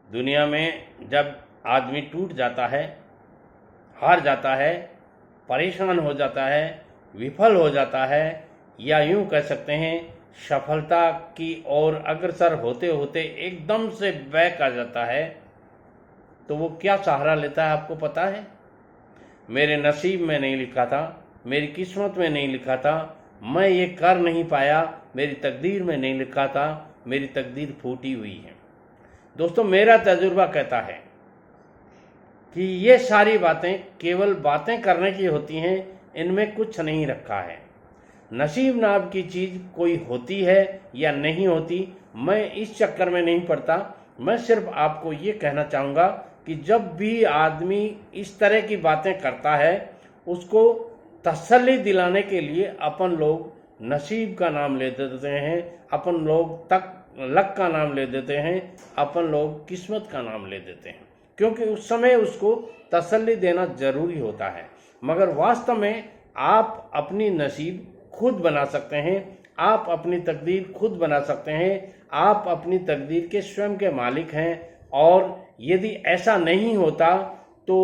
दुनिया में जब आदमी टूट जाता है, हार जाता है, परेशान हो जाता है, विफल हो जाता है, या यूं कह सकते हैं सफलता की ओर अग्रसर होते होते एकदम से बैक आ जाता है, तो वो क्या सहारा लेता है आपको पता है? मेरे नसीब में नहीं लिखा था, मेरी किस्मत में नहीं लिखा था, मैं ये कर नहीं पाया, मेरी तकदीर में नहीं लिखा था, मेरी तकदीर फूटी हुई है। दोस्तों, मेरा तजुर्बा कहता है कि ये सारी बातें केवल बातें करने की होती हैं, इनमें कुछ नहीं रखा है। नसीब नाम की चीज़ कोई होती है या नहीं होती, मैं इस चक्कर में नहीं पड़ता। मैं सिर्फ आपको ये कहना चाहूँगा कि जब भी आदमी इस तरह की बातें करता है, उसको तसल्ली दिलाने के लिए अपन लोग नसीब का नाम ले देते हैं, अपन लोग तक लक का नाम ले देते हैं, अपन लोग किस्मत का नाम ले देते हैं, क्योंकि उस समय उसको तसल्ली देना जरूरी होता है। मगर वास्तव में आप अपनी नसीब खुद बना सकते हैं, आप अपनी तकदीर खुद बना सकते हैं, आप अपनी तकदीर के स्वयं के मालिक हैं। और यदि ऐसा नहीं होता तो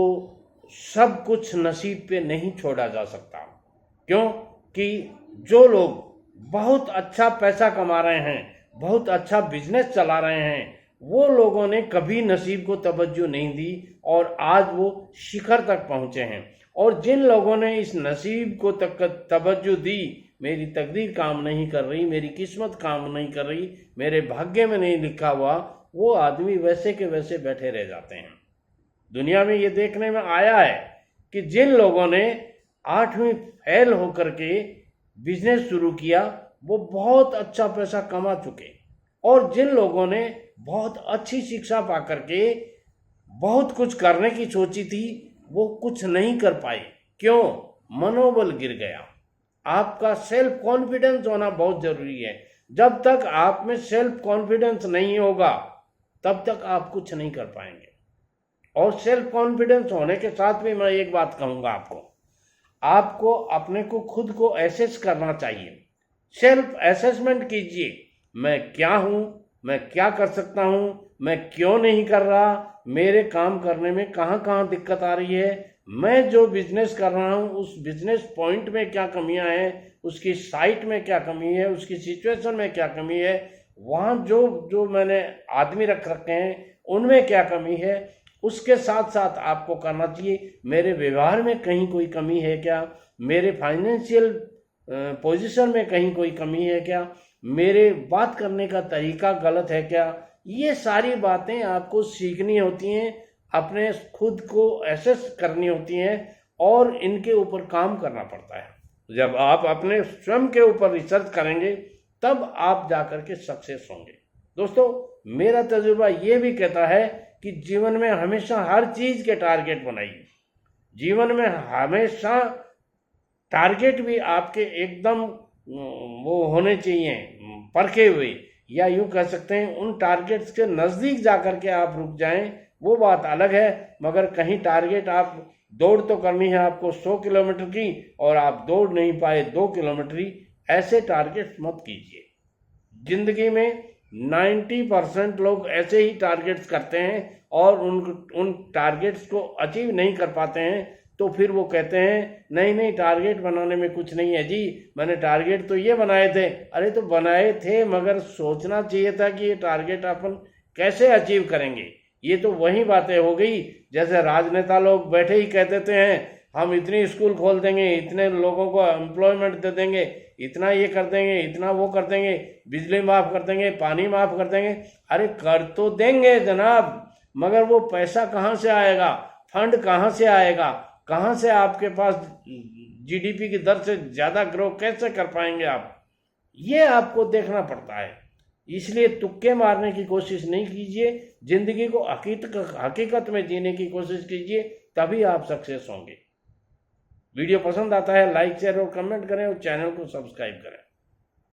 सब कुछ नसीब पे नहीं छोड़ा जा सकता, क्योंकि जो लोग बहुत अच्छा पैसा कमा रहे हैं, बहुत अच्छा बिजनेस चला रहे हैं, वो लोगों ने कभी नसीब को तवज्जो नहीं दी और आज वो शिखर तक पहुंचे हैं। और जिन लोगों ने इस नसीब को तवज्जो दी, मेरी तकदीर काम नहीं कर रही, मेरी किस्मत काम नहीं कर रही, मेरे भाग्य में नहीं लिखा हुआ, वो आदमी वैसे के वैसे बैठे रह जाते हैं। दुनिया में ये देखने में आया है कि जिन लोगों ने 8वीं फेल होकर के बिजनेस शुरू किया, वो बहुत अच्छा पैसा कमा चुके, और जिन लोगों ने बहुत अच्छी शिक्षा पा करके बहुत कुछ करने की सोची थी, वो कुछ नहीं कर पाए। क्यों? मनोबल गिर गया। आपका सेल्फ कॉन्फिडेंस होना बहुत जरूरी है। जब तक आप में सेल्फ कॉन्फिडेंस नहीं होगा, तब तक आप कुछ नहीं कर पाएंगे। और सेल्फ कॉन्फिडेंस होने के साथ भी मैं एक बात कहूंगा आपको अपने को खुद को एसेस करना चाहिए। सेल्फ असेसमेंट कीजिए, मैं क्या हूँ, मैं क्या कर सकता हूँ, मैं क्यों नहीं कर रहा, मेरे काम करने में कहाँ कहाँ दिक्कत आ रही है, मैं जो बिजनेस कर रहा हूँ उस बिजनेस पॉइंट में क्या कमियां हैं, उसकी साइट में क्या कमी है, उसकी सिचुएशन में क्या कमी है, वहाँ जो जो मैंने आदमी रख रखे हैं उनमें क्या कमी है। उसके साथ साथ आपको करना चाहिए, मेरे व्यवहार में कहीं कोई कमी है क्या, मेरे फाइनेंशियल पोजीशन में कहीं कोई कमी है क्या, मेरे बात करने का तरीका गलत है क्या। ये सारी बातें आपको सीखनी होती हैं, अपने खुद को एसेस करनी होती हैं, और इनके ऊपर काम करना पड़ता है। जब आप अपने स्वयं के ऊपर रिसर्च करेंगे, तब आप जाकर के सक्सेस होंगे। दोस्तों, मेरा तजुर्बा ये भी कहता है कि जीवन में हमेशा हर चीज के टारगेट बनाइए। जीवन में हमेशा टारगेट भी आपके एकदम वो होने चाहिए, परखे हुए, या यूं कह सकते हैं उन टारगेट्स के नज़दीक जाकर के आप रुक जाएं, वो बात अलग है। मगर कहीं टारगेट आप दौड़ तो करनी है आपको 100 किलोमीटर की, और आप दौड़ नहीं पाए 2 किलोमीटर ही, ऐसे टारगेट्स मत कीजिए। जिंदगी में 90% लोग ऐसे ही टारगेट्स करते हैं और उन टारगेट्स को अचीव नहीं कर पाते हैं, तो फिर वो कहते हैं नहीं नहीं, टारगेट बनाने में कुछ नहीं है जी, मैंने टारगेट तो ये बनाए थे। अरे तो बनाए थे, मगर सोचना चाहिए था कि ये टारगेट अपन कैसे अचीव करेंगे। ये तो वही बातें हो गई जैसे राजनेता लोग बैठे ही कह देते हैं हम इतनी स्कूल खोल देंगे, इतने लोगों को एम्प्लॉयमेंट दे देंगे, इतना ये कर देंगे, इतना वो कर देंगे, बिजली माफ कर देंगे, पानी माफ कर देंगे। अरे कर तो देंगे जनाब, मगर वो पैसा कहाँ से आएगा, फंड कहाँ से आएगा, कहाँ से आपके पास जीडीपी की दर से ज़्यादा ग्रो कैसे कर पाएंगे आप, ये आपको देखना पड़ता है। इसलिए तुक्के मारने की कोशिश नहीं कीजिए, जिंदगी को हकीकत में जीने की कोशिश कीजिए, तभी आप सक्सेस होंगे। वीडियो पसंद आता है लाइक शेयर और कमेंट करें, और चैनल को सब्सक्राइब करें।